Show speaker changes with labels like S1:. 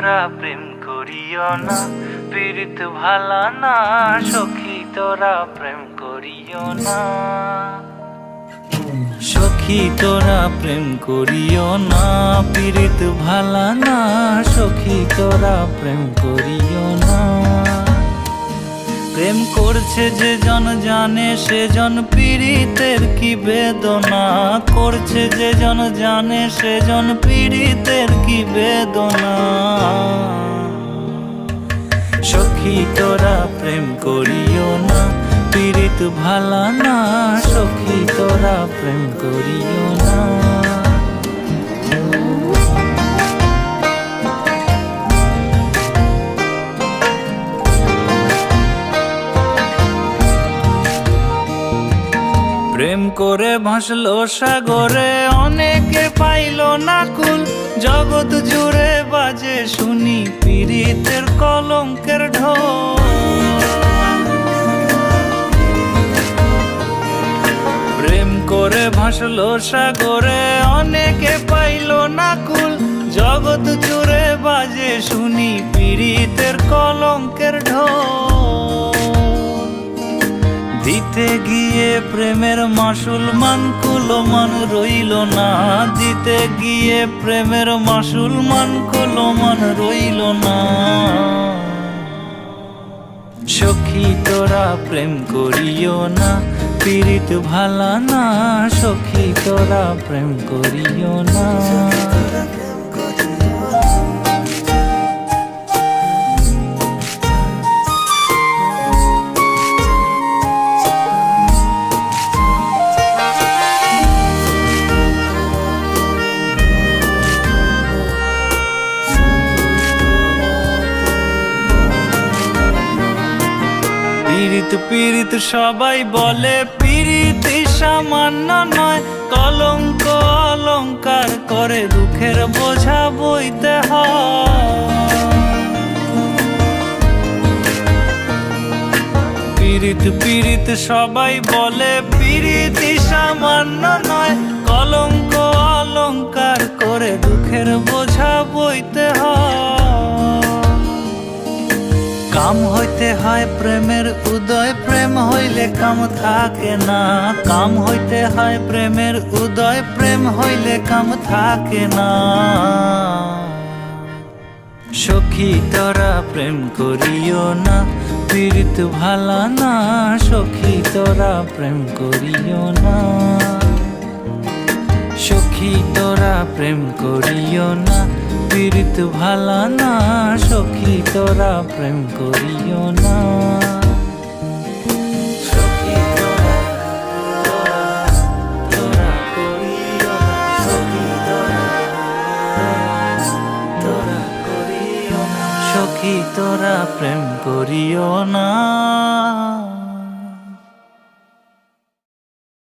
S1: তোরা প্রেম করিও না, পীড়িত ভালা না। সখী তোরা প্রেম করিও না, সখী তোরা প্রেম করিও না, পীড়িত ভালা না। সখী তোরা প্রেম করিও না। প্রেম করছে যে জন জানে সে জন পীড়িতের কি বেদনা করছে, যে জন জানে সে জন পীড়িতের কি বেদনা। সখী তোরা প্রেম করিও না, পীড়িত ভালা না। সখী তোরা প্রেম করিও না। প্রেম করে ভাসলো সাগরে, অনেকে পাইল না কুল। জগৎ জুড়ে বাজে শুনি পীড়িতের কলঙ্কের ঢোল। প্রেম করে ভাসলো সাগরে, অনেকে পাইল না কুল। জগৎ জুড়ে বাজে শুনি পীড়িতের কলঙ্কের ঢোল। দিতে গিয়ে প্রেমের মাসুল মান কুলমান রইল না, দিতে গিয়ে প্রেমের মাসুল মান কুলমান রইল না। সখী তোরা প্রেম করিও না, পীড়িত ভালা না। সখী তোরা প্রেম করিও না। পীড়িত পীড়িত সবাই বলে, পীড়িতি সামান্য নয়। কলঙ্ক অলঙ্কার করে দুঃখের বোঝা বইতে হয়। পীড়িত পীড়িত সবাই বলে, পীড়িতি সামান্য নয়। কলঙ্ক অলঙ্কার করে দুঃখের বোঝা বইতে হয়। কাম হইতে হয় প্রেমের উদয়, প্রেম হইলে কাম থাকে না। কাম হইতে হয় প্রেমের উদয়, প্রেম হইলে কাম থাকে না। সখী তোরা প্রেম করিও না, পীড়িত ভালা না। সখী তোরা প্রেম করিও না, সখী তোরা প্রেম করিও না, পীড়িত ভালা না। সখী তোরা প্রেম করিও না। সখী তোরা করিও না, সখী তোরা করিও না, সখী তোরা প্রেম করিও না।